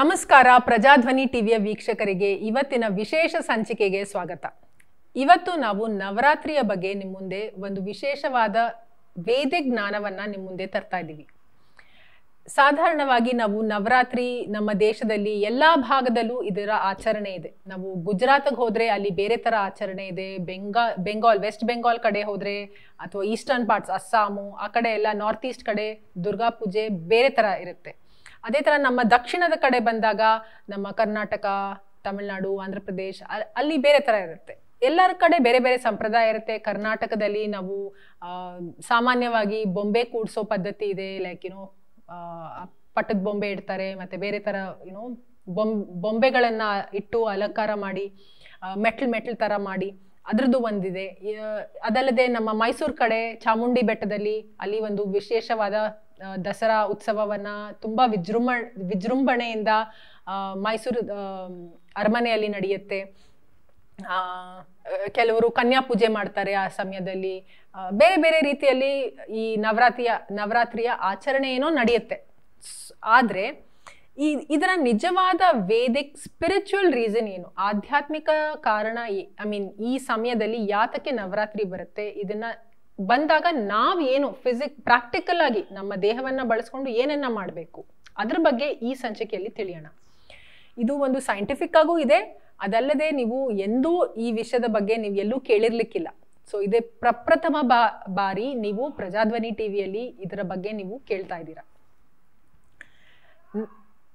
ನಮಸ್ಕಾರ ಪ್ರಜಾಧ್ವನಿ ಟಿವಿಯ ವೀಕ್ಷಕರಿಗೆ ಇವತ್ತಿನ ವಿಶೇಷ ಸಂಚಿಕೆಗೆ ಸ್ವಾಗತ. ಇವತ್ತು ನಾವು ನವರಾತ್ರಿಯ ಬಗ್ಗೆ ನಿಮ್ಮ ಮುಂದೆ ಒಂದು ವಿಶೇಷವಾದ ವೇದಿಕ ಜ್ಞಾನವನ್ನ ನಿಮ್ಮ ಮುಂದೆ ತರ್ತಾ ಇದ್ದೀವಿ. ಸಾಧಾರಣವಾಗಿ ನಾವು ನವರಾತ್ರಿ ನಮ್ಮ ದೇಶದಲ್ಲಿ ಎಲ್ಲಾ ಭಾಗದಲ್ಲೂ ಇದರ ಆಚರಣೆ ಇದೆ. ನಾವು ಗುಜರಾತ್ಗೆ ಹೋದ್ರೆ ಅಲ್ಲಿ ಬೇರೆ ತರ ಆಚರಣೆ ಇದೆ, ವೆಸ್ಟ್ ಬೆಂಗಾಲ್ ಕಡೆ ಹೋದ್ರೆ ಅಥವಾ ಈಸ್ಟರ್ನ್ ಪಾರ್ಟ್ಸ್ ಅಸ್ಸಾಮು ಆ ಕಡೆ ಎಲ್ಲ ನಾರ್ತ್ ಈಸ್ಟ್ ಕಡೆ ದುರ್ಗಾ ಪೂಜೆ ಬೇರೆ ತರ ಇರುತ್ತೆ. ಅದೇ ತರ ನಮ್ಮ ದಕ್ಷಿಣದ ಕಡೆ ಬಂದಾಗ ನಮ್ಮ ಕರ್ನಾಟಕ, ತಮಿಳುನಾಡು, ಆಂಧ್ರ ಪ್ರದೇಶ್ ಅಲ್ಲಿ ಬೇರೆ ತರ ಇರುತ್ತೆ. ಎಲ್ಲರ ಕಡೆ ಬೇರೆ ಬೇರೆ ಸಂಪ್ರದಾಯ ಇರುತ್ತೆ. ಕರ್ನಾಟಕದಲ್ಲಿ ನಾವು ಸಾಮಾನ್ಯವಾಗಿ ಬೊಂಬೆ ಕೂಡ್ಸೋ ಪದ್ಧತಿ ಇದೆ. ಲೈಕ್ ಪಟ್ಟದ ಬೊಂಬೆ ಇಡ್ತಾರೆ, ಮತ್ತೆ ಬೇರೆ ತರ ಬೊಂಬೆಗಳನ್ನ ಇಟ್ಟು ಅಲಂಕಾರ ಮಾಡಿ ಮೆಟ್ಲ್ ತರ ಮಾಡಿ ಅದ್ರದ್ದು ಒಂದಿದೆ. ಅದಲ್ಲದೆ ನಮ್ಮ ಮೈಸೂರು ಕಡೆ ಚಾಮುಂಡಿ ಬೆಟ್ಟದಲ್ಲಿ ಅಲ್ಲಿ ಒಂದು ವಿಶೇಷವಾದ ದಸರಾ ಉತ್ಸವವನ್ನ ತುಂಬಾ ವಿಜೃಂಭಣೆಯಿಂದ ಮೈಸೂರು ಅರಮನೆಯಲ್ಲಿ ನಡೆಯುತ್ತೆ. ಕೆಲವರು ಕನ್ಯಾ ಪೂಜೆ ಮಾಡ್ತಾರೆ. ಆ ಸಮಯದಲ್ಲಿ ಬೇರೆ ಬೇರೆ ರೀತಿಯಲ್ಲಿ ಈ ನವರಾತ್ರಿಯ ಆಚರಣೆ ಏನೋ ನಡೆಯುತ್ತೆ. ಆದ್ರೆ ಇದರ ನಿಜವಾದ ವೇದಿಕ್ ಸ್ಪಿರಿಚುವಲ್ ರೀಸನ್ ಏನು, ಆಧ್ಯಾತ್ಮಿಕ ಕಾರಣ ಈ ಸಮಯದಲ್ಲಿ ಯಾತಕ್ಕೆ ನವರಾತ್ರಿ ಬರುತ್ತೆ, ಇದನ್ನ ಬಂದಾಗ ನಾವೇನು ಪ್ರಾಕ್ಟಿಕಲ್ ಆಗಿ ನಮ್ಮ ದೇಹವನ್ನ ಬಳಸ್ಕೊಂಡು ಏನನ್ನ ಮಾಡಬೇಕು ಅದ್ರ ಬಗ್ಗೆ ಈ ಸಂಚಿಕೆಯಲ್ಲಿ ತಿಳಿಯೋಣ. ಇದು ಒಂದು ಸೈಂಟಿಫಿಕ್ ಆಗೂ ಇದೆ. ಅದಲ್ಲದೆ ನೀವು ಎಂದೂ ಈ ವಿಷಯದ ಬಗ್ಗೆ ನೀವು ಎಲ್ಲೂ ಕೇಳಿರ್ಲಿಕ್ಕಿಲ್ಲ. ಸೊ ಇದೇ ಪ್ರಪ್ರಥಮ ಬಾರಿ ನೀವು ಪ್ರಜಾಧ್ವನಿ ಟಿವಿಯಲ್ಲಿ ಇದರ ಬಗ್ಗೆ ನೀವು ಕೇಳ್ತಾ ಇದ್ದೀರಾ.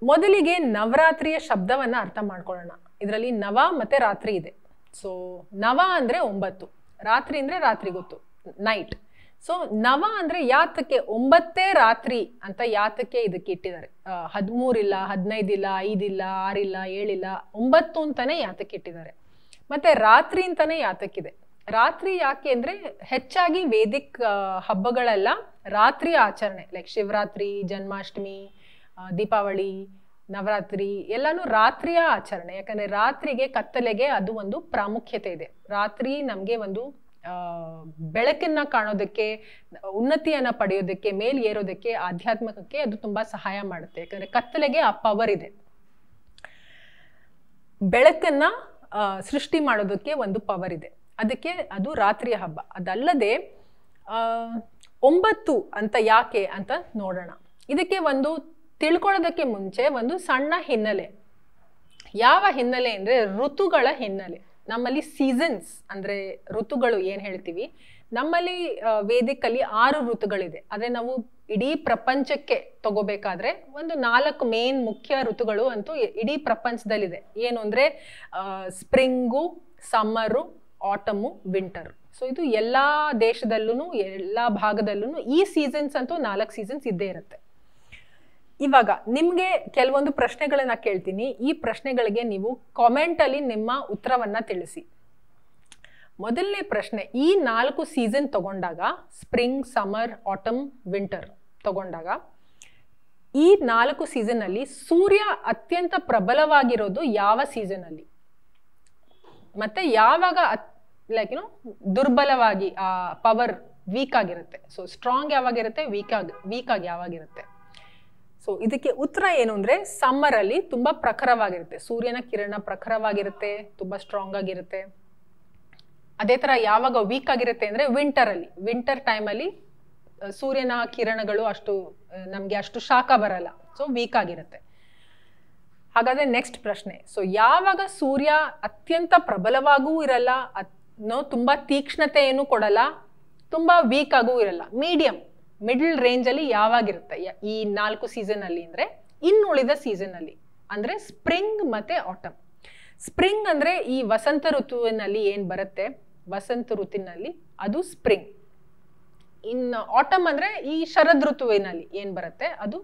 ಮೊದಲಿಗೆ ನವರಾತ್ರಿಯ ಶಬ್ದವನ್ನ ಅರ್ಥ ಮಾಡ್ಕೊಳ್ಳೋಣ. ಇದರಲ್ಲಿ ನವ ಮತ್ತೆ ರಾತ್ರಿ ಇದೆ. ಸೊ ನವ ಅಂದ್ರೆ 9, ರಾತ್ರಿ ಅಂದ್ರೆ ರಾತ್ರಿ ಗೊತ್ತು, ನೈಟ್. ಸೊ ನವ ಅಂದ್ರೆ ಯಾತಕ್ಕೆ 9 ರಾತ್ರಿ ಅಂತ ಯಾತಕ್ಕೆ ಇದಕ್ಕೆ ಇಟ್ಟಿದ್ದಾರೆ. 13 ಇಲ್ಲ, 15 ಇಲ್ಲ, 5 ಇಲ್ಲ, 6 ಇಲ್ಲ, 7 ಇಲ್ಲ, 9 ಅಂತಾನೆ ಯಾತಕ್ಕೆ ಇಟ್ಟಿದ್ದಾರೆ. ಮತ್ತೆ ರಾತ್ರಿ ಅಂತಾನೆ ಯಾತಕ್ಕಿದೆ. ರಾತ್ರಿ ಯಾಕೆ ಅಂದ್ರೆ ಹೆಚ್ಚಾಗಿ ವೇದಿಕ್ ಹಬ್ಬಗಳೆಲ್ಲ ರಾತ್ರಿ ಆಚರಣೆ, ಲೈಕ್ ಶಿವರಾತ್ರಿ, ಜನ್ಮಾಷ್ಟಮಿ, ದೀಪಾವಳಿ, ನವರಾತ್ರಿ ಎಲ್ಲಾನು ರಾತ್ರಿಯ ಆಚರಣೆ. ಯಾಕಂದ್ರೆ ರಾತ್ರಿಗೆ, ಕತ್ತಲೆಗೆ ಅದು ಒಂದು ಪ್ರಾಮುಖ್ಯತೆ ಇದೆ. ರಾತ್ರಿ ನಮ್ಗೆ ಒಂದು ಬೆಳಕನ್ನ ಕಾಣೋದಕ್ಕೆ, ಉನ್ನತಿಯನ್ನ ಪಡೆಯೋದಕ್ಕೆ, ಮೇಲ್ ಏರೋದಕ್ಕೆ, ಆಧ್ಯಾತ್ಮಿಕಕ್ಕೆ ಅದು ತುಂಬಾ ಸಹಾಯ ಮಾಡುತ್ತೆ. ಯಾಕಂದ್ರೆ ಕತ್ತಲೆಗೆ ಆ ಪವರ್ ಇದೆ. ಬೆಳಕನ್ನ ಸೃಷ್ಟಿ ಮಾಡೋದಕ್ಕೆ ಒಂದು ಪವರ್ ಇದೆ. ಅದಕ್ಕೆ ಅದು ರಾತ್ರಿಯ ಹಬ್ಬ. ಅದಲ್ಲದೆ 9 ಅಂತ ಯಾಕೆ ಅಂತ ನೋಡೋಣ. ಇದಕ್ಕೆ ಒಂದು ತಿಳ್ಕೊಳ್ಳೋದಕ್ಕೆ ಮುಂಚೆ ಒಂದು ಸಣ್ಣ ಹಿನ್ನೆಲೆ. ಯಾವ ಹಿನ್ನೆಲೆ ಅಂದ್ರೆ ಋತುಗಳ ಹಿನ್ನೆಲೆ. ನಮ್ಮಲ್ಲಿ ಸೀಸನ್ಸ್ ಅಂದ್ರೆ ಋತುಗಳು ಏನ್ ಹೇಳ್ತೀವಿ, ನಮ್ಮಲ್ಲಿ ವೇದಿಕಲ್ಲಿ 6 ಋತುಗಳಿದೆ. ಆದ್ರೆ ನಾವು ಇಡೀ ಪ್ರಪಂಚಕ್ಕೆ ತಗೋಬೇಕಾದ್ರೆ ಒಂದು 4 ಮೇನ್ ಮುಖ್ಯ ಋತುಗಳು ಅಂತೂ ಇಡೀ ಪ್ರಪಂಚದಲ್ಲಿದೆ. ಏನು ಅಂದ್ರೆ ಸ್ಪ್ರಿಂಗು, ಸಮ್ಮರು, ಆಟಮು, ವಿಂಟರ್. ಸೊ ಇದು ಎಲ್ಲಾ ದೇಶದಲ್ಲೂ ಎಲ್ಲಾ ಭಾಗದಲ್ಲೂ ಈ ಸೀಸನ್ಸ್ ಅಂತೂ 4 ಸೀಸನ್ಸ್ ಇದ್ದೇ ಇರುತ್ತೆ. ಇವಾಗ ನಿಮ್ಗೆ ಕೆಲವೊಂದು ಪ್ರಶ್ನೆಗಳನ್ನ ಕೇಳ್ತೀನಿ. ಈ ಪ್ರಶ್ನೆಗಳಿಗೆ ನೀವು ಕಾಮೆಂಟ್ ಅಲ್ಲಿ ನಿಮ್ಮ ಉತ್ತರವನ್ನ ತಿಳಿಸಿ. ಮೊದಲನೇ ಪ್ರಶ್ನೆ, ಈ 4 ಸೀಸನ್ ತಗೊಂಡಾಗ, ಸ್ಪ್ರಿಂಗ್, ಸಮ್ಮರ್, ಆಟಮ್, ವಿಂಟರ್ ತಗೊಂಡಾಗ, ಈ 4 ಸೀಸನ್ ಅಲ್ಲಿ ಸೂರ್ಯ ಅತ್ಯಂತ ಪ್ರಬಲವಾಗಿರೋದು ಯಾವ ಸೀಸನ್ ಅಲ್ಲಿ, ಮತ್ತೆ ಯಾವಾಗ ದುರ್ಬಲವಾಗಿ ಆ ಪವರ್ ವೀಕ್ ಆಗಿರುತ್ತೆ. ಸೊ ಸ್ಟ್ರಾಂಗ್ ಯಾವಾಗಿರುತ್ತೆ, ವೀಕ್ ಆಗಿ ಯಾವಾಗಿರುತ್ತೆ. ಸೊ ಇದಕ್ಕೆ ಉತ್ತರ ಏನು ಅಂದ್ರೆ ಸಮ್ಮರ್ ಅಲ್ಲಿ ತುಂಬಾ ಪ್ರಖರವಾಗಿರುತ್ತೆ, ಸೂರ್ಯನ ಕಿರಣ ಪ್ರಖರವಾಗಿರುತ್ತೆ, ತುಂಬಾ ಸ್ಟ್ರಾಂಗ್ ಆಗಿರುತ್ತೆ. ಅದೇ ತರ ಯಾವಾಗ ವೀಕ್ ಆಗಿರುತ್ತೆ ಅಂದ್ರೆ ವಿಂಟರ್ ಟೈಮ್ ಅಲ್ಲಿ ಸೂರ್ಯನ ಕಿರಣಗಳು ನಮ್ಗೆ ಅಷ್ಟು ಶಾಖ ಬರಲ್ಲ. ಸೊ ವೀಕ್ ಆಗಿರುತ್ತೆ. ಹಾಗಾದ್ರೆ ನೆಕ್ಸ್ಟ್ ಪ್ರಶ್ನೆ, ಸೊ ಯಾವಾಗ ಸೂರ್ಯ ಅತ್ಯಂತ ಪ್ರಬಲವಾಗೂ ಇರಲ್ಲ, ತುಂಬಾ ತೀಕ್ಷ್ಣತೆ ಏನು ಕೊಡಲ್ಲ, ತುಂಬಾ ವೀಕ್ ಆಗೂ ಇರಲ್ಲ, ಮಿಡಲ್ ರೇಂಜ್ ಅಲ್ಲಿ ಯಾವಾಗಿರುತ್ತೆ ಈ 4 ಸೀಸನ್ ಅಲ್ಲಿ ಅಂದ್ರೆ ಇನ್ನುಳಿದ ಸೀಸನ್ ಅಲ್ಲಿ ಅಂದ್ರೆ ಸ್ಪ್ರಿಂಗ್ ಮತ್ತೆ ಆಟಮ್. ಸ್ಪ್ರಿಂಗ್ ಅಂದ್ರೆ ಈ ವಸಂತ ಋತುವಿನಲ್ಲಿ ಏನ್ ಬರುತ್ತೆ, ವಸಂತ ಋತುವಿನಲ್ಲಿ ಅದು ಸ್ಪ್ರಿಂಗ್. ಇನ್ನು ಆಟಮ್ ಅಂದ್ರೆ ಈ ಶರದ್ ಋತುವಿನಲ್ಲಿ ಏನ್ ಬರುತ್ತೆ ಅದು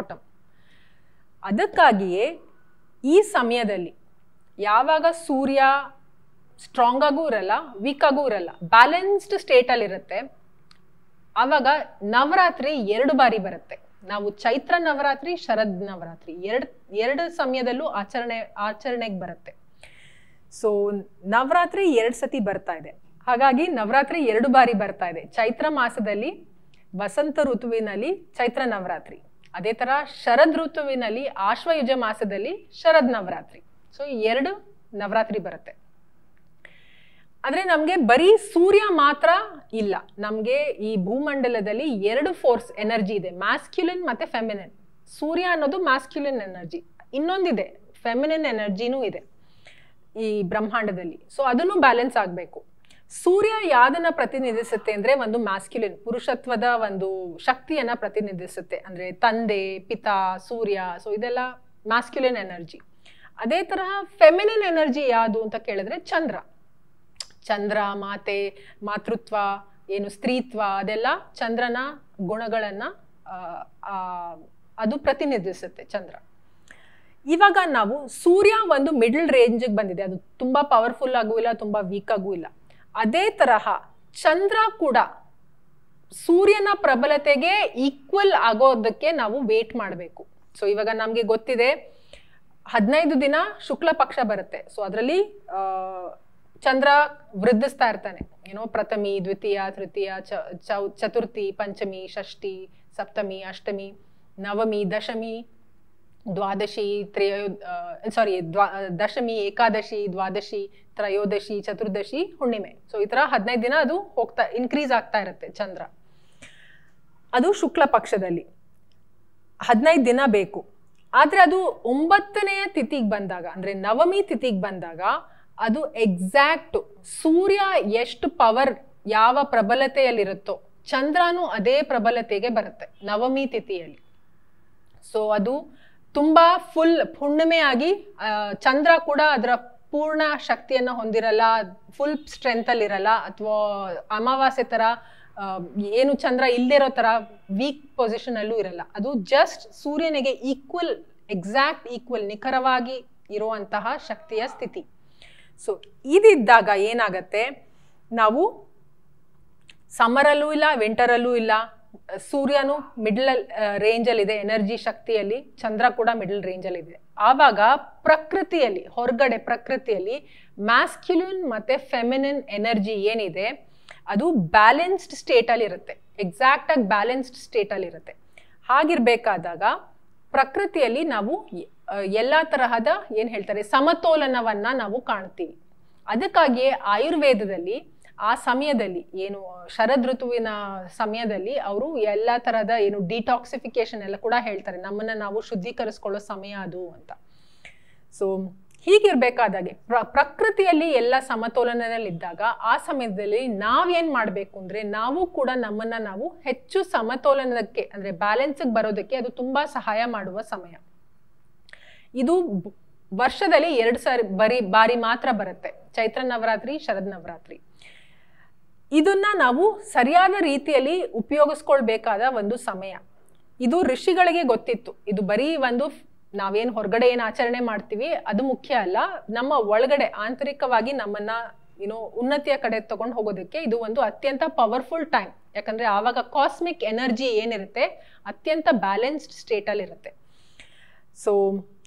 ಆಟಮ್. ಅದಕ್ಕಾಗಿಯೇ ಈ ಸಮಯದಲ್ಲಿ ಯಾವಾಗ ಸೂರ್ಯ ಸ್ಟ್ರಾಂಗ್ ಆಗೂ ಇರಲ್ಲ, ವೀಕ್ ಆಗೂ ಇರಲ್ಲ, ಬ್ಯಾಲೆನ್ಸ್ಡ್ ಸ್ಟೇಟ್ ಅಲ್ಲಿ ಇರುತ್ತೆ, ಆವಾಗ ನವರಾತ್ರಿ 2 ಬಾರಿ ಬರುತ್ತೆ. ನಾವು ಚೈತ್ರ ನವರಾತ್ರಿ, ಶರದ್ ನವರಾತ್ರಿ ಎರಡು ಸಮಯದಲ್ಲೂ ಆಚರಣೆಗೆ ಬರುತ್ತೆ. ಸೊ ನವರಾತ್ರಿ 2 ಸತಿ ಬರ್ತಾ ಇದೆ. ಹಾಗಾಗಿ ನವರಾತ್ರಿ 2 ಬಾರಿ ಬರ್ತಾ ಇದೆ. ಚೈತ್ರ ಮಾಸದಲ್ಲಿ ವಸಂತ ಋತುವಿನಲ್ಲಿ ಚೈತ್ರ ನವರಾತ್ರಿ, ಅದೇ ತರ ಶರದ್ ಋತುವಿನಲ್ಲಿ ಆಶ್ವಯುಜ ಮಾಸದಲ್ಲಿ ಶರದ್ ನವರಾತ್ರಿ. ಸೊ 2 ನವರಾತ್ರಿ ಬರುತ್ತೆ. ಆದ್ರೆ ನಮ್ಗೆ ಬರೀ ಸೂರ್ಯ ಮಾತ್ರ ಇಲ್ಲ, ನಮ್ಗೆ ಈ ಭೂಮಂಡಲದಲ್ಲಿ 2 ಫೋರ್ಸ್ ಎನರ್ಜಿ ಇದೆ, ಮ್ಯಾಸ್ಕ್ಯುಲಿನ್ ಮತ್ತೆ ಫೆಮಿನಿನ್. ಸೂರ್ಯ ಅನ್ನೋದು ಮ್ಯಾಸ್ಕ್ಯುಲಿನ್ ಎನರ್ಜಿ, ಇನ್ನೊಂದಿದೆ ಫೆಮಿನಿನ್ ಎನರ್ಜಿನೂ ಇದೆ ಈ ಬ್ರಹ್ಮಾಂಡದಲ್ಲಿ. ಸೊ ಅದನ್ನು ಬ್ಯಾಲೆನ್ಸ್ ಆಗಬೇಕು. ಸೂರ್ಯ ಯಾವ್ದನ್ನ ಪ್ರತಿನಿಧಿಸುತ್ತೆ ಅಂದ್ರೆ ಒಂದು ಮ್ಯಾಸ್ಕ್ಯುಲಿನ್ ಪುರುಷತ್ವದ ಒಂದು ಶಕ್ತಿಯನ್ನ ಪ್ರತಿನಿಧಿಸುತ್ತೆ, ಅಂದ್ರೆ ತಂದೆ, ಪಿತಾ, ಸೂರ್ಯ. ಸೊ ಇದೆಲ್ಲ ಮ್ಯಾಸ್ಕ್ಯುಲಿನ್ ಎನರ್ಜಿ. ಅದೇ ತರಹ ಫೆಮಿನಿನ್ ಎನರ್ಜಿ ಯಾವುದು ಅಂತ ಕೇಳಿದ್ರೆ ಚಂದ್ರ, ಮಾತೆ, ಮಾತೃತ್ವ, ಏನು ಸ್ತ್ರೀತ್ವ, ಅದೆಲ್ಲ ಚಂದ್ರನ ಗುಣಗಳನ್ನ ಅದು ಪ್ರತಿನಿಧಿಸುತ್ತೆ ಚಂದ್ರ. ಇವಾಗ ನಾವು ಸೂರ್ಯ ಒಂದು ಮಿಡಲ್ ರೇಂಜ್ಗೆ ಬಂದಿದೆ, ಅದು ತುಂಬಾ ಪವರ್ಫುಲ್ ಆಗೂ ಇಲ್ಲ, ತುಂಬಾ ವೀಕ್ ಆಗೂ ಇಲ್ಲ. ಅದೇ ತರಹ ಚಂದ್ರ ಕೂಡ ಸೂರ್ಯನ ಪ್ರಬಲತೆಗೆ ಈಕ್ವಲ್ ಆಗೋದಕ್ಕೆ ನಾವು ವೇಟ್ ಮಾಡಬೇಕು. ಸೊ ಇವಾಗ ನಮ್ಗೆ ಗೊತ್ತಿದೆ 15 ದಿನ ಶುಕ್ಲ ಪಕ್ಷ ಬರುತ್ತೆ. ಸೊ ಅದರಲ್ಲಿ ಚಂದ್ರ ವೃದ್ಧಿಸ್ತಾ ಇರ್ತಾನೆ, ಏನೋ ಪ್ರಥಮಿ, ದ್ವಿತೀಯ, ತೃತೀಯ, ಚತುರ್ಥಿ, ಪಂಚಮಿ, ಷಷ್ಠಿ, ಸಪ್ತಮಿ, ಅಷ್ಟಮಿ, ನವಮಿ, ದಶಮಿ, ದ್ವಾದಶಿ, ದಶಮಿ, ಏಕಾದಶಿ, ದ್ವಾದಶಿ, ತ್ರಯೋದಶಿ, ಚತುರ್ದಶಿ, ಹುಣ್ಣಿಮೆ. ಸೊ ಈ ತರ 15 ದಿನ ಅದು ಇನ್ಕ್ರೀಸ್ ಆಗ್ತಾ ಇರುತ್ತೆ ಚಂದ್ರ. ಅದು ಶುಕ್ಲ ಪಕ್ಷದಲ್ಲಿ 15 ದಿನ ಬೇಕು. ಆದ್ರೆ ಅದು 9ನೇ ತಿಥಿಗೆ ಬಂದಾಗ, ಅಂದ್ರೆ ನವಮಿ ತಿಥಿಗೆ ಬಂದಾಗ, ಅದು ಎಕ್ಸಾಕ್ಟ್ ಸೂರ್ಯ ಎಷ್ಟು ಪವರ್ ಯಾವ ಪ್ರಬಲತೆಯಲ್ಲಿರುತ್ತೋ ಚಂದ್ರನು ಅದೇ ಪ್ರಬಲತೆಗೆ ಬರುತ್ತೆ ನವಮಿ ತಿಥಿಯಲ್ಲಿ. ಸೊ ಅದು ತುಂಬಾ ಫುಲ್ ಹುಣ್ಣಿಮೆ ಆಗಿ ಚಂದ್ರ ಕೂಡ ಅದರ ಪೂರ್ಣ ಶಕ್ತಿಯನ್ನ ಹೊಂದಿರಲ್ಲ, ಫುಲ್ ಸ್ಟ್ರೆಂತ್ ಅಲ್ಲಿ ಇರಲ್ಲ, ಅಥವಾ ಅಮಾವಾಸ್ಯೆ ತರ ಏನು ಚಂದ್ರ ಇಲ್ದಿರೋ ತರ ವೀಕ್ ಪೊಸಿಷನ್ ಅಲ್ಲೂ ಇರಲ್ಲ. ಅದು ಜಸ್ಟ್ ಸೂರ್ಯನಿಗೆ ಎಕ್ಸಾಕ್ಟ್ ಈಕ್ವಲ್ ನಿಖರವಾಗಿ ಇರುವಂತಹ ಶಕ್ತಿಯ ಸ್ಥಿತಿ. ಸೊ ಇದಿದ್ದಾಗ ಏನಾಗತ್ತೆ, ನಾವು ಸಮ್ಮರಲ್ಲೂ ಇಲ್ಲ, ವಿಂಟರಲ್ಲೂ ಇಲ್ಲ, ಸೂರ್ಯನು ಮಿಡಲ್ ರೇಂಜ್ ಅಲ್ಲಿ ಇದೆ ಎನರ್ಜಿ ಶಕ್ತಿಯಲ್ಲಿ, ಚಂದ್ರ ಕೂಡ ಮಿಡಲ್ ರೇಂಜ್ ಅಲ್ಲಿ ಇದೆ. ಆವಾಗ ಪ್ರಕೃತಿಯಲ್ಲಿ, ಹೊರಗಡೆ ಪ್ರಕೃತಿಯಲ್ಲಿ ಮ್ಯಾಸ್ಕ್ಯುಲಿನ್ ಮತ್ತೆ ಫೆಮಿನಿನ್ ಎನರ್ಜಿ ಏನಿದೆ ಅದು ಬ್ಯಾಲೆನ್ಸ್ಡ್ ಸ್ಟೇಟ್ ಅಲ್ಲಿ ಇರುತ್ತೆ, ಎಕ್ಸಾಕ್ಟ್ ಆಗಿ ಬ್ಯಾಲೆನ್ಸ್ಡ್ ಸ್ಟೇಟ್ ಅಲ್ಲಿ ಇರುತ್ತೆ. ಹಾಗಿರ್ಬೇಕಾದಾಗ ಪ್ರಕೃತಿಯಲ್ಲಿ ನಾವು ಎಲ್ಲಾ ತರಹದ ಏನ್ ಹೇಳ್ತಾರೆ ಸಮತೋಲನವನ್ನ ನಾವು ಕಾಣ್ತೀವಿ. ಅದಕ್ಕಾಗಿಯೇ ಆಯುರ್ವೇದದಲ್ಲಿ ಆ ಸಮಯದಲ್ಲಿ ಏನು ಶರದ್ ಋತುವಿನ ಸಮಯದಲ್ಲಿ ಅವರು ಎಲ್ಲಾ ತರಹದ ಏನು ಡಿಟಾಕ್ಸಿಫಿಕೇಶನ್ ಎಲ್ಲ ಕೂಡ ಹೇಳ್ತಾರೆ, ನಮ್ಮನ್ನ ನಾವು ಶುದ್ಧೀಕರಿಸ್ಕೊಳ್ಳೋ ಸಮಯ ಅದು ಅಂತ. ಸೊ ಹೀಗಿರ್ಬೇಕಾದಾಗೆ ಪ್ರಕೃತಿಯಲ್ಲಿ ಎಲ್ಲ ಸಮತೋಲನದಲ್ಲಿದ್ದಾಗ ಆ ಸಮಯದಲ್ಲಿ ನಾವೇನ್ ಮಾಡ್ಬೇಕು ಅಂದ್ರೆ ನಾವು ಕೂಡ ನಮ್ಮನ್ನ ನಾವು ಹೆಚ್ಚು ಸಮತೋಲನಕ್ಕೆ ಅಂದ್ರೆ ಬ್ಯಾಲೆನ್ಸ್ಗೆ ಬರೋದಕ್ಕೆ ಅದು ತುಂಬಾ ಸಹಾಯ ಮಾಡುವ ಸಮಯ. ಇದು ವರ್ಷದಲ್ಲಿ 2 ಬಾರಿ ಮಾತ್ರ ಬರುತ್ತೆ, ಚೈತ್ರ ನವರಾತ್ರಿ, ಶರದ್ ನವರಾತ್ರಿ. ಇದನ್ನ ನಾವು ಸರಿಯಾದ ರೀತಿಯಲ್ಲಿ ಉಪಯೋಗಿಸ್ಕೊಳ್ಬೇಕಾದ ಒಂದು ಸಮಯ. ಇದು ಋಷಿಗಳಿಗೆ ಗೊತ್ತಿತ್ತು. ಇದು ಬರೀ ಒಂದು ನಾವೇನು ಹೊರಗಡೆ ಏನು ಆಚರಣೆ ಮಾಡ್ತೀವಿ ಅದು ಮುಖ್ಯ ಅಲ್ಲ, ನಮ್ಮ ಒಳಗಡೆ ಆಂತರಿಕವಾಗಿ ನಮ್ಮನ್ನ ಉನ್ನತಿಯ ಕಡೆ ತಗೊಂಡು ಹೋಗೋದಕ್ಕೆ ಇದು ಒಂದು ಅತ್ಯಂತ ಪವರ್ಫುಲ್ ಟೈಮ್. ಯಾಕಂದ್ರೆ ಆವಾಗ ಕಾಸ್ಮಿಕ್ ಎನರ್ಜಿ ಏನಿರುತ್ತೆ ಅತ್ಯಂತ ಬ್ಯಾಲೆನ್ಸ್ಡ್ ಸ್ಟೇಟ್ ಅಲ್ಲಿ ಇರುತ್ತೆ. ಸೊ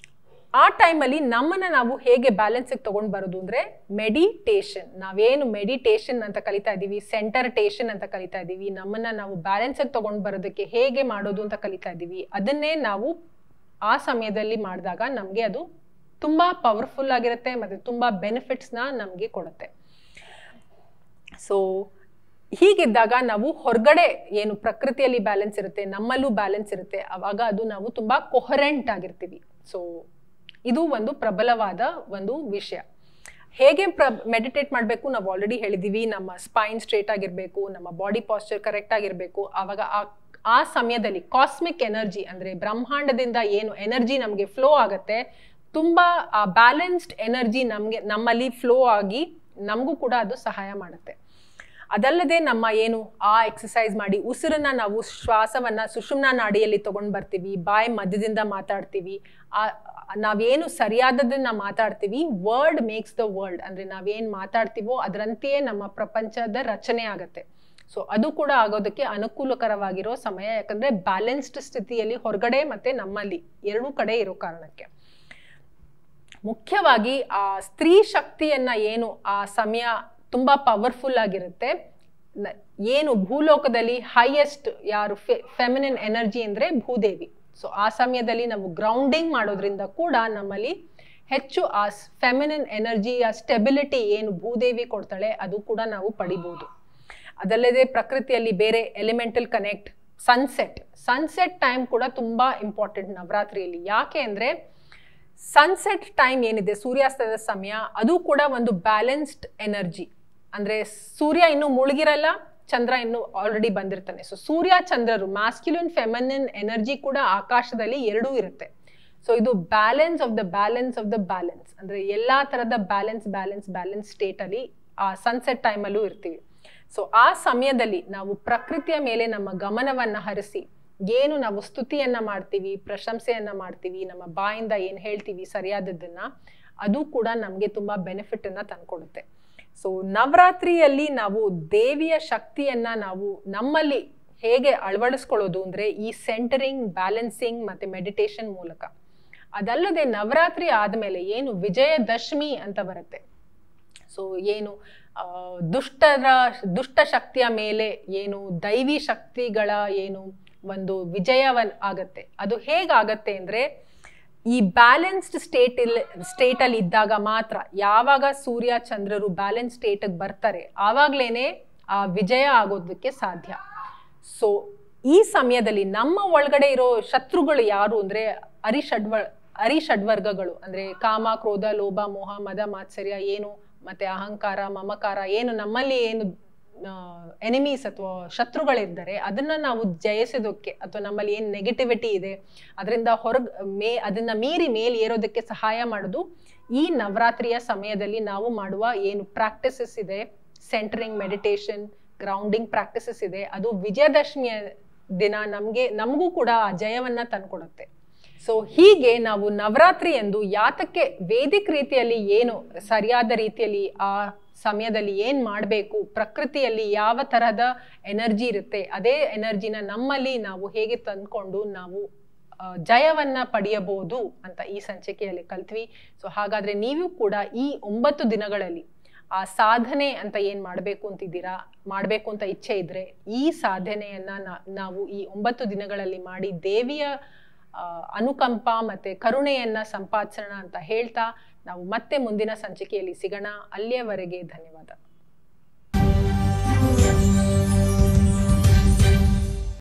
ಆ ಟೈಮಲ್ಲಿ ನಮ್ಮನ್ನ ನಾವು ಹೇಗೆ ಬ್ಯಾಲೆನ್ಸಿಗೆ ತಗೊಂಡು ಬರೋದು ಅಂದ್ರೆ ಮೆಡಿಟೇಷನ್. ನಾವೇನು ಮೆಡಿಟೇಷನ್ ಅಂತ ಕಲಿತಾ ಇದೀವಿ, ಸೆಂಟರ್ಟೇಷನ್ ಅಂತ ಕಲಿತಾ ಇದೀವಿ, ನಮ್ಮನ್ನ ನಾವು ಬ್ಯಾಲೆನ್ಸಿಗೆ ತಗೊಂಡು ಬರೋದಕ್ಕೆ ಹೇಗೆ ಮಾಡೋದು ಅಂತ ಕಲಿತಾ ಇದೀವಿ. ಅದನ್ನೇ ನಾವು ಆ ಸಮಯದಲ್ಲಿ ಮಾಡಿದಾಗ ನಮ್ಗೆ ಅದು ತುಂಬಾ ಪವರ್ಫುಲ್ ಆಗಿರುತ್ತೆ ಮತ್ತೆ ತುಂಬಾ ಬೆನಿಫಿಟ್ಸ್ ನಮ್ಗೆ ಕೊಡುತ್ತೆ. ಸೊ ಹೀಗಿದ್ದಾಗ ನಾವು ಹೊರಗಡೆ ಏನು ಪ್ರಕೃತಿಯಲ್ಲಿ ಬ್ಯಾಲೆನ್ಸ್ ಇರುತ್ತೆ, ನಮ್ಮಲ್ಲೂ ಬ್ಯಾಲೆನ್ಸ್ ಇರುತ್ತೆ, ಅವಾಗ ಅದು ನಾವು ತುಂಬಾ ಕೊಹರೆಂಟ್ ಆಗಿರ್ತೀವಿ. ಸೊ ಇದು ಒಂದು ಪ್ರಬಲವಾದ ಒಂದು ವಿಷಯ. ಹೇಗೆ ಮೆಡಿಟೇಟ್ ಮಾಡಬೇಕು ನಾವು ಆಲ್ರೆಡಿ ಹೇಳಿದೀವಿ. ನಮ್ಮ ಸ್ಪೈನ್ ಸ್ಟ್ರೇಟ್ ಆಗಿರ್ಬೇಕು, ನಮ್ಮ ಬಾಡಿ ಪಾಸ್ಚರ್ ಕರೆಕ್ಟ್ ಆಗಿರ್ಬೇಕು. ಆವಾಗ ಆ ಸಮಯದಲ್ಲಿ ಕಾಸ್ಮಿಕ್ ಎನರ್ಜಿ ಅಂದ್ರೆ ಬ್ರಹ್ಮಾಂಡದಿಂದ ಏನು ಎನರ್ಜಿ ನಮಗೆ ಫ್ಲೋ ಆಗತ್ತೆ, ತುಂಬಾ ಆ ಬ್ಯಾಲೆನ್ಸ್ಡ್ ಎನರ್ಜಿ ನಮ್ಮಲ್ಲಿ ಫ್ಲೋ ಆಗಿ ನಮಗೂ ಕೂಡ ಅದು ಸಹಾಯ ಮಾಡುತ್ತೆ. ಅದಲ್ಲದೆ ನಮ್ಮ ಏನು ಆ ಎಕ್ಸಸೈಸ್ ಮಾಡಿ ಉಸಿರನ್ನ ನಾವು ಶ್ವಾಸವನ್ನ ಸುಷುಮ್ನ ನಾಡಿಯಲ್ಲಿ ತಗೊಂಡ್ ಬರ್ತೀವಿ, ಬಾಯಿ ಮಧ್ಯದಿಂದ ಮಾತಾಡ್ತೀವಿ. ನಾವೇನು ಸರಿಯಾದದನ್ನ ಮಾತಾಡ್ತೀವಿ, ವರ್ಡ್ ಮೇಕ್ಸ್ ದ ವರ್ಲ್ಡ್ ಅಂದ್ರೆ ನಾವೇನ್ ಮಾತಾಡ್ತೀವೋ ಅದರಂತೆಯೇ ನಮ್ಮ ಪ್ರಪಂಚದ ರಚನೆ ಆಗತ್ತೆ. ಸೊ ಅದು ಕೂಡ ಆಗೋದಕ್ಕೆ ಅನುಕೂಲಕರವಾಗಿರೋ ಸಮಯ. ಯಾಕಂದ್ರೆ ಬ್ಯಾಲೆನ್ಸ್ಡ್ ಸ್ಥಿತಿಯಲ್ಲಿ ಹೊರಗಡೆ ಮತ್ತೆ ನಮ್ಮಲ್ಲಿ ಎರಡೂ ಕಡೆ ಇರೋ ಕಾರಣಕ್ಕೆ ಮುಖ್ಯವಾಗಿ ಆ ಸ್ತ್ರೀ ಶಕ್ತಿಯನ್ನ ಏನು ಆ ಸಮಯ ತುಂಬಾ ಪವರ್ಫುಲ್ ಆಗಿರುತ್ತೆ. ಏನು ಭೂಲೋಕದಲ್ಲಿ ಹೈಯೆಸ್ಟ್ ಯಾರು ಫೆಮಿನಿನ್ ಎನರ್ಜಿ ಅಂದ್ರೆ ಭೂದೇವಿ. ಸೊ ಆ ಸಮಯದಲ್ಲಿ ನಾವು ಗ್ರೌಂಡಿಂಗ್ ಮಾಡೋದ್ರಿಂದ ಕೂಡ ನಮ್ಮಲ್ಲಿ ಹೆಚ್ಚು ಆ ಫೆಮಿನಿನ್ ಎನರ್ಜಿ, ಆ ಸ್ಟೆಬಿಲಿಟಿ ಏನು ಭೂದೇವಿ ಕೊಡ್ತಾಳೆ ಅದು ಕೂಡ ನಾವು ಪಡಿಬಹುದು. ಅದಲ್ಲದೆ ಪ್ರಕೃತಿಯಲ್ಲಿ ಬೇರೆ ಎಲಿಮೆಂಟಲ್ ಕನೆಕ್ಟ್, ಸನ್ಸೆಟ್ ಟೈಮ್ ಕೂಡ ತುಂಬಾ ಇಂಪಾರ್ಟೆಂಟ್ ನವರಾತ್ರಿಯಲ್ಲಿ. ಯಾಕೆ ಅಂದ್ರೆ ಸನ್ಸೆಟ್ ಟೈಮ್ ಏನಿದೆ, ಸೂರ್ಯಾಸ್ತದ ಸಮಯ, ಅದು ಕೂಡ ಒಂದು ಬ್ಯಾಲೆನ್ಸ್ಡ್ ಎನರ್ಜಿ. ಅಂದ್ರೆ ಸೂರ್ಯ ಇನ್ನು ಮುಳುಗಿರಲ್ಲ, ಚಂದ್ರ ಇನ್ನು ಆಲ್ರೆಡಿ ಬಂದಿರ್ತಾನೆ. ಸೊ ಸೂರ್ಯ ಚಂದ್ರರು, ಮ್ಯಾಸ್ಕ್ಯುಲಿನ್ ಫೆಮಿನಿನ್ ಎನರ್ಜಿ ಕೂಡ ಆಕಾಶದಲ್ಲಿ ಎರಡೂ ಇರುತ್ತೆ. ಸೊ ಇದು ಬ್ಯಾಲೆನ್ಸ್ ಆಫ್ ದ ಬ್ಯಾಲೆನ್ಸ್ ಅಂದ್ರೆ ಎಲ್ಲಾ ತರದ ಬ್ಯಾಲೆನ್ಸ್ ಸ್ಟೇಟ್ ಅಲ್ಲಿ ಆ ಸನ್ಸೆಟ್ ಟೈಮ್ ಅಲ್ಲೂ ಇರ್ತೀವಿ. ಸೊ ಆ ಸಮಯದಲ್ಲಿ ನಾವು ಪ್ರಕೃತಿಯ ಮೇಲೆ ನಮ್ಮ ಗಮನವನ್ನ ಹರಿಸಿ ಏನು ನಾವು ಸ್ತುತಿಯನ್ನ ಮಾಡ್ತೀವಿ, ಪ್ರಶಂಸೆಯನ್ನ ಮಾಡ್ತೀವಿ, ನಮ್ಮ ಬಾಯಿಂದ ಏನ್ ಹೇಳ್ತೀವಿ ಸರಿಯಾದದ್ದನ್ನ, ಅದು ಕೂಡ ನಮ್ಗೆ ತುಂಬಾ ಬೆನಿಫಿಟ್ ಅನ್ನ ತಂದ್ಕೊಡುತ್ತೆ. ಸೊ ನವರಾತ್ರಿಯಲ್ಲಿ ನಾವು ದೇವಿಯ ಶಕ್ತಿಯನ್ನ ನಾವು ನಮ್ಮಲ್ಲಿ ಹೇಗೆ ಅಳವಡಿಸ್ಕೊಳ್ಳೋದು ಅಂದ್ರೆ ಈ ಸೆಂಟರಿಂಗ್, ಬ್ಯಾಲೆನ್ಸಿಂಗ್ ಮತ್ತೆ ಮೆಡಿಟೇಷನ್ ಮೂಲಕ. ಅದಲ್ಲದೆ ನವರಾತ್ರಿ ಆದ್ಮೇಲೆ ಏನು ವಿಜಯದಶಮಿ ಅಂತ ಬರುತ್ತೆ, ಸೊ ಏನು ದುಷ್ಟ ಶಕ್ತಿಯ ಮೇಲೆ ಏನು ದೈವಿ ಶಕ್ತಿಗಳ ಏನು ಒಂದು ವಿಜಯವನ್ ಆಗತ್ತೆ. ಅದು ಹೇಗಾಗತ್ತೆ ಅಂದ್ರೆ ಈ ಬ್ಯಾಲೆನ್ಸ್ಡ್ ಸ್ಟೇಟ್ ಅಲ್ಲಿ ಇದ್ದಾಗ ಮಾತ್ರ, ಯಾವಾಗ ಸೂರ್ಯ ಚಂದ್ರರು ಬ್ಯಾಲೆನ್ಸ್ ಸ್ಟೇಟ್ ಬರ್ತಾರೆ ಆವಾಗ್ಲೇನೆ ಆ ವಿಜಯ ಆಗೋದಕ್ಕೆ ಸಾಧ್ಯ. ಸೊ ಈ ಸಮಯದಲ್ಲಿ ನಮ್ಮ ಒಳಗಡೆ ಇರೋ ಶತ್ರುಗಳು ಯಾರು ಅಂದ್ರೆ ಅರಿಷಡ್ವರ್ಗಗಳು, ಅಂದ್ರೆ ಕಾಮ, ಕ್ರೋಧ, ಲೋಭ, ಮೋಹ, ಮದ, ಮಾತ್ಸರ್ಯ ಏನು ಮತ್ತೆ ಅಹಂಕಾರ, ಮಮಕಾರ ಏನು ನಮ್ಮಲ್ಲಿ ಏನು ಎನಿಮೀಸ್ ಅಥವಾ ಶತ್ರುಗಳಿದ್ದಾರೆ ಅದನ್ನ ನಾವು ಜಯಿಸೋದಕ್ಕೆ, ಅಥವಾ ನಮ್ಮಲ್ಲಿ ಏನ್ ನೆಗೆಟಿವಿಟಿ ಇದೆ ಅದರಿಂದ ಅದನ್ನ ಮೀರಿ ಮೇಲೆ ಏರೋದಕ್ಕೆ ಸಹಾಯ ಮಾಡೋದು ಈ ನವರಾತ್ರಿಯ ಸಮಯದಲ್ಲಿ ನಾವು ಮಾಡುವ ಏನು ಪ್ರಾಕ್ಟೀಸಸ್ ಇದೆ, ಸೆಂಟರಿಂಗ್, ಮೆಡಿಟೇಷನ್, ಗ್ರೌಂಡಿಂಗ್ ಪ್ರಾಕ್ಟೀಸಸ್ ಇದೆ, ಅದು ವಿಜಯದಶಮಿಯ ದಿನ ನಮಗೂ ಕೂಡ ಆ ಜಯವನ್ನ ತಂದ್ಕೊಡುತ್ತೆ. ಸೊ ಹೀಗೆ ನಾವು ನವರಾತ್ರಿ ಎಂದು ಯಾತಕ್ಕೆ ವೇದಿಕ್ ರೀತಿಯಲ್ಲಿ ಏನು ಸರಿಯಾದ ರೀತಿಯಲ್ಲಿ ಆ ಸಮಯದಲ್ಲಿ ಏನ್ ಮಾಡಬೇಕು, ಪ್ರಕೃತಿಯಲ್ಲಿ ಯಾವ ತರಹದ ಎನರ್ಜಿ ಇರುತ್ತೆ ಅದೇ ಎನರ್ಜಿನ ನಮ್ಮಲ್ಲಿ ನಾವು ಹೇಗೆ ತಂದ್ಕೊಂಡು ನಾವು ಜಯವನ್ನ ಪಡೆಯಬಹುದು ಅಂತ ಈ ಸಂಚಿಕೆಯಲ್ಲಿ ಕಲ್ತ್ವಿ. ಸೊ ಹಾಗಾದ್ರೆ ನೀವು ಕೂಡ ಈ 9 ದಿನಗಳಲ್ಲಿ ಆ ಸಾಧನೆ ಅಂತ ಏನ್ ಮಾಡ್ಬೇಕು ಅಂತ ಇಚ್ಛೆ ಇದ್ರೆ ಈ ಸಾಧನೆಯನ್ನ ನಾವು ಈ 9 ದಿನಗಳಲ್ಲಿ ಮಾಡಿ ದೇವಿಯ ಅನುಕಂಪ ಮತ್ತೆ ಕರುಣೆಯನ್ನ ಸಂಪಾದಿಸೋಣ ಅಂತ ಹೇಳ್ತಾ ನಾವು ಮತ್ತೆ ಮುಂದಿನ ಸಂಚಿಕೆಯಲ್ಲಿ ಸಿಗೋಣ. ಅಲ್ಲಿಯವರೆಗೆ ಧನ್ಯವಾದ.